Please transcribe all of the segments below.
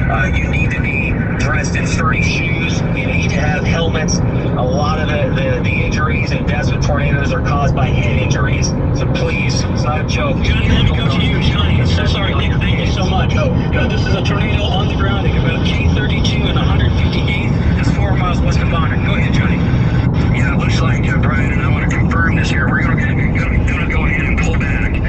You need to be dressed in sturdy shoes. You need to have helmets. A lot of the injuries and deaths with tornadoes are caused by head injuries. So please, it's not a joke. Johnny, let me go to you. Johnny, I'm so sorry, Nick. Thank you so much. This is a tornado on the ground at about K32 and 158th. It's 4 miles west of Bonner. Go ahead, Johnny. Yeah, it looks like, Brian, and I want to confirm this here. We're going to go ahead and pull back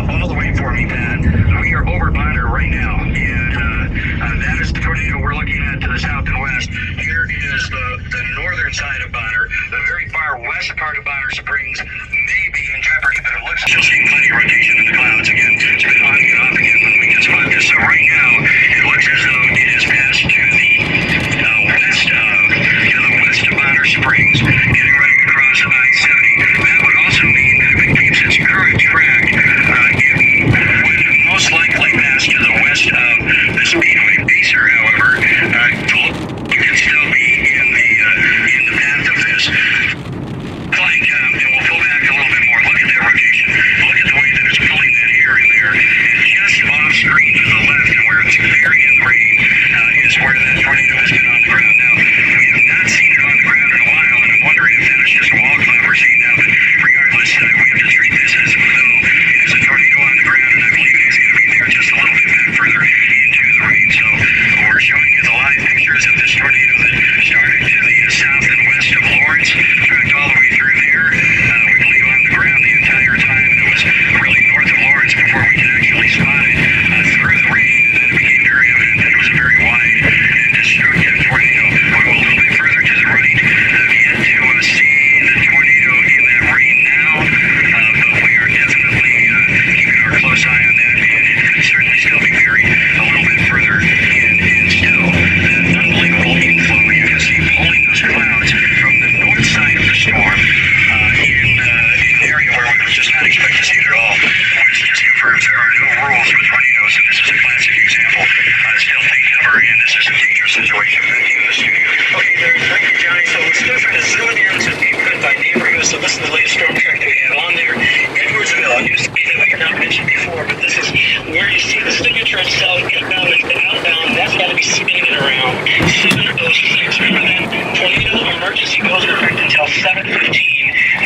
all the way for me, Pat. We are over Bonner right now, and that is the tornado we're looking at to the south and west. Here is the northern side of Bonner. The very far west part of Bonner Springs may be in jeopardy, but it looks like you'll see plenty of rotation in the clouds again. It's been on and off again when we get spotted. So right now, it looks as though it has passed to the west of Bonner Springs, getting ready to cross I-70. That would also mean that if it keeps its current track, it would most likely pass to the west of the Speedway Pacer. However, it could still be in the path of this. And we'll pull back a little bit more. Look at that rotation. Look at the way that it's pulling that air in there. And just off screen to the left, and where it's very in the rain, is where that tornado has been on the ground. Now, we have not seen it on the ground in a while, and I'm wondering if that is just a wall cloud we're seeing now. But regardless, we have to treat this as though it is a tornado on the ground, and I believe it is going to be there just a little bit back further into the rain. So we're showing you the live pictures of this tornado that started to the south and west of Lawrence, tracked all the way through there. We believe on the ground the entire time, and it was really north of Lawrence before we could actually spot it through the rain, and then it became very evident that it was a very wide and destructive tornado. We'll go a little bit further to the right. I've yet to see the tornado in that rain now, but we are definitely keeping our close eye on that, and it could certainly still be buried a little bit further in. And still, that unbelievable inflow you can see pulling those clouds from the north side of the storm in an area where we would just not expect to see it at all, which just confirms there are no rules with tornadoes, and this is a classic example. Still take cover, and this is a dangerous situation. Back to you in the studio. Okay, Larry, thank you, Johnny. So let's go through this, zoom in to neighborhood by neighborhood. So this is the latest storm track that we have on there. Edwardsville, you see that we have not mentioned before, but this is where you see the signature itself, inbound and outbound. That's got to be spinning it around 7:06. Remember that tornado emergency goes into effect until 7:15.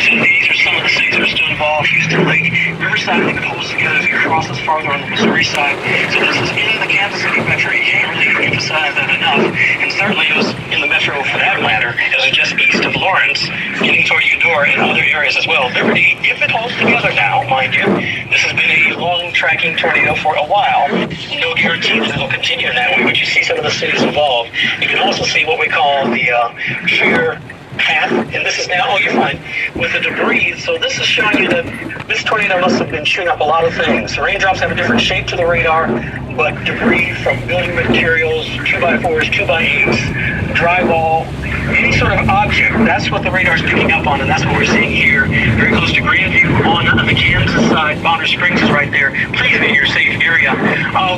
So these are some of the cities that are still involved. Houston Lake, Riverside, I think it holds together as you cross this farther on the Missouri side. So this is in the Kansas City metro. You can't really emphasize that enough. And certainly it was in the metro, for that matter, it was just east of Lawrence, getting toward Eudora and other areas as well. Liberty, if it holds together now, mind you, this has been a long tracking tornado for a while. No guarantee that it will continue in that way, but you see some of the cities involved. You can also see what we call the shear path, and this is now, oh, you're fine, with the debris. So this is showing you that this tornado must have been chewing up a lot of things. The raindrops have a different shape to the radar, but debris from building materials, 2x4s, 2x8s, drywall, any sort of object, that's what the radar is picking up on, and that's what we're seeing here, very close to Grandview on the Kansas side. Bonner Springs is right there. Please be in your safe area.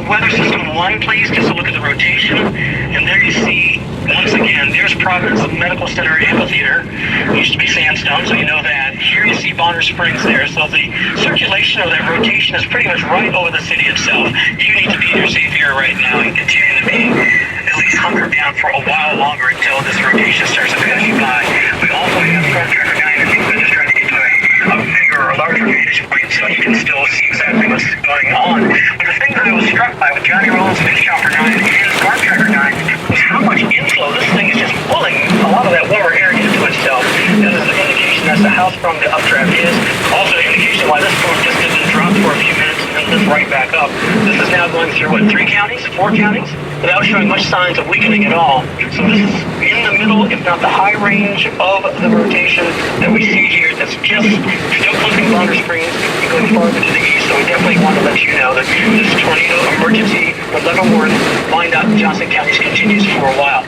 Weather system 1, please, just a look at the rotation, and there you see, once again, there's Providence Medical Center Amphitheater. It used to be sandstone, so you know that. Here you see Bonner Springs there, so the circulation of that rotation is pretty much right over the city itself. You need to be in your safe area right now and continue to be at least hunkered down for a while longer until this rotation starts to pass you by. We also have Storm Tracker 9, I think we're just trying to get to a bigger or larger vantage point so you can still see exactly what's going on. But the thing that I was struck by with Johnny Rollins' Big Chopper 9 and Storm Tracker 9 was how much inflow. This thing is just pulling a lot of that warmer air into itself. This is an indication that's how strong the updraft is. Also an indication why this storm just didn't drop for a few minutes and then lift right back up. This is now going through, what, 3 counties, 4 counties? Without showing much signs of weakening at all. So this is in the middle, if not the high range of the rotation that we see here. That's just still closing Bonner Springs and going farther to the east. So we definitely want to let you know that this tornado emergency for Leavenworth, Wyandotte, and Johnson counties continues for a while.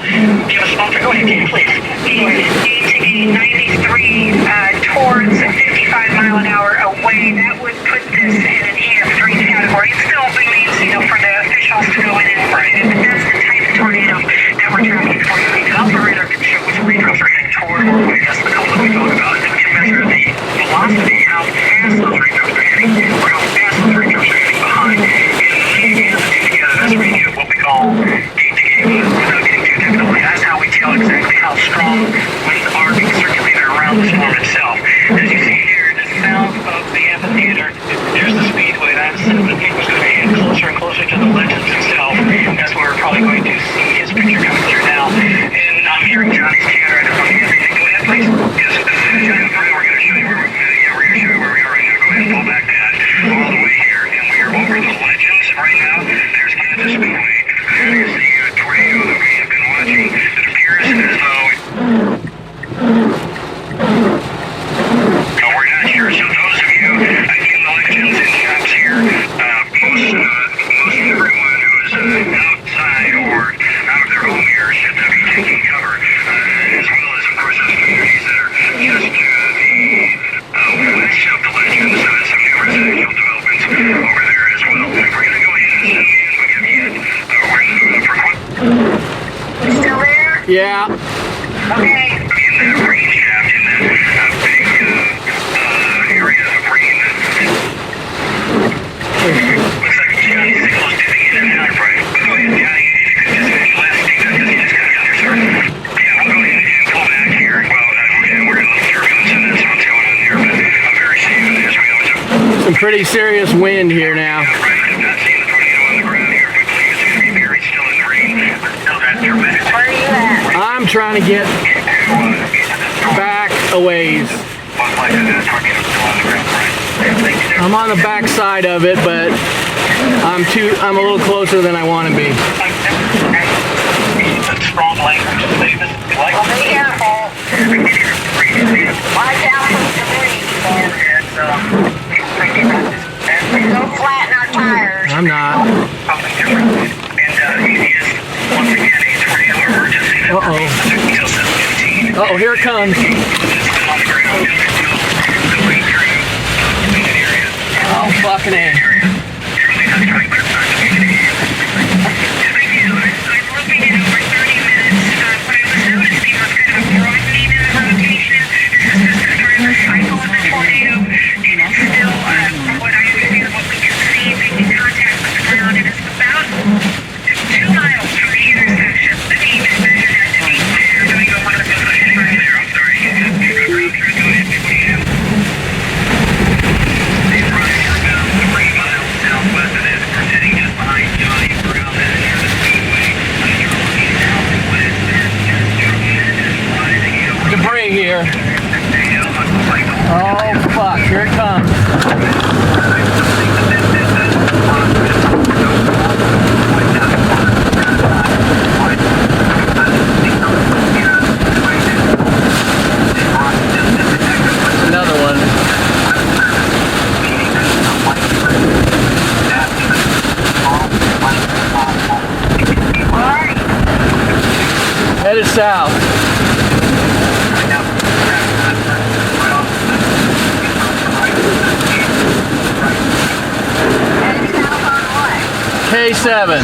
Give us a phone. Go ahead, Katie, please. ETA 93 towards 55 mile an hour away. That would put this in an EF3 category. It still remains, for the officials to go in and find it. But that's the type of tornado that we're tracking for you. The also radar can show which raindrops are heading toward or away. That's the color that we talk about. And we can measure the velocity, how fast those raindrops are heading, or how fast those raindrops are heading behind. And the two together, that's where you get what we call deep at the speedway. That is the tornado that we have been watching. It appears as though we're not sure. So those of you in the legends and shops here, most everyone who is outside or out of their home here should be taking cover, as well as, of course, those communities that are just to the west of the legends. Some new residential developments over there as well. We're going to go ahead and send in. We'll give you You still there? Yeah. Okay. in that rain shaft, in that big area of rain. Looks like Johnny's signal is dipping in and out. Right. Go ahead, Johnny. If you could just finish the last thing, because he just got the other side. Yeah, we'll go ahead and pull back here. Well, we're a little turbulence, and that's what's going on there, but I'm very safe as we always have. Some pretty serious wind here now. Right, I've not seen the tornado on the ground here. We believe it's going to be buried still in the rain. Still that tremendous. Where are you at? I'm trying to get back a ways. Most likely that tornado still on the ground, right? I'm on the back side of it, but I'm a little closer than I want to be. Strong language to say this. Like Well, be careful. Watch out for debris. Go flatten our tires. I'm not. something different. And he is once again a tornado emergency. Until 7:15. Uh-oh, here it comes. It's still on the ground and we feel the way through the area. Oh, fucking A. Truly not trying to start to be I'm looking at over 30 minutes. What I was noticing was kind of a broadening in the rotation. This is sort of a cycle of the tornado, and it's still, from what I understand, what we can see, making contact with the ground, and it's about 2 miles from the intersection. The team has measured that to be. We're going to go one of the right there. I'm sorry. Go ahead. They've run about 3 miles southwest of this. We're sitting just behind Johnny. We're out there near the speedway. You're looking south and west. There's tremendous rising over Debris here. the Oh, fuck. Here it comes. Another one. Headed south. K7.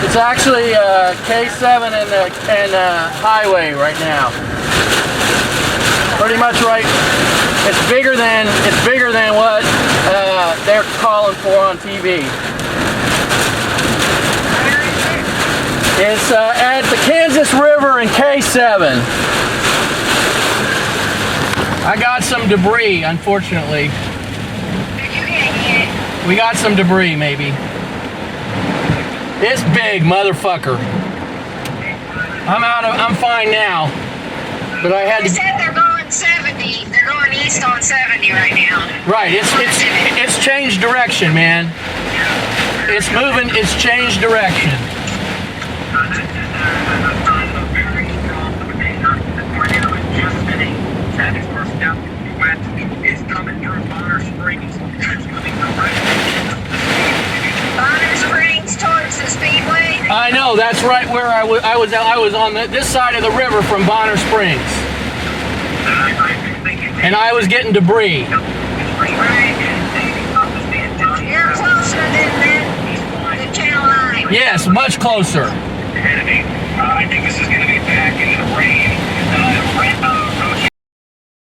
It's actually K7 and highway right now. Pretty much right. It's bigger than what they're calling for on TV. It's at the Kansas River in K7. I got some debris, unfortunately. We got some debris, maybe. It's big, motherfucker. I'm fine now. But I had They to. said they're going 70. They're going east on 70 right now. Right, it's changed direction, man. It's moving, it's changed direction. It's coming through Bonner Springs. It's coming direct. Bonner Springs towards the speedway. I know, that's right where I was on this side of the river from Bonner Springs. And I was getting debris. Right. You're closer than Channel 9. Yes, much closer. I think this is going to be back in the rain.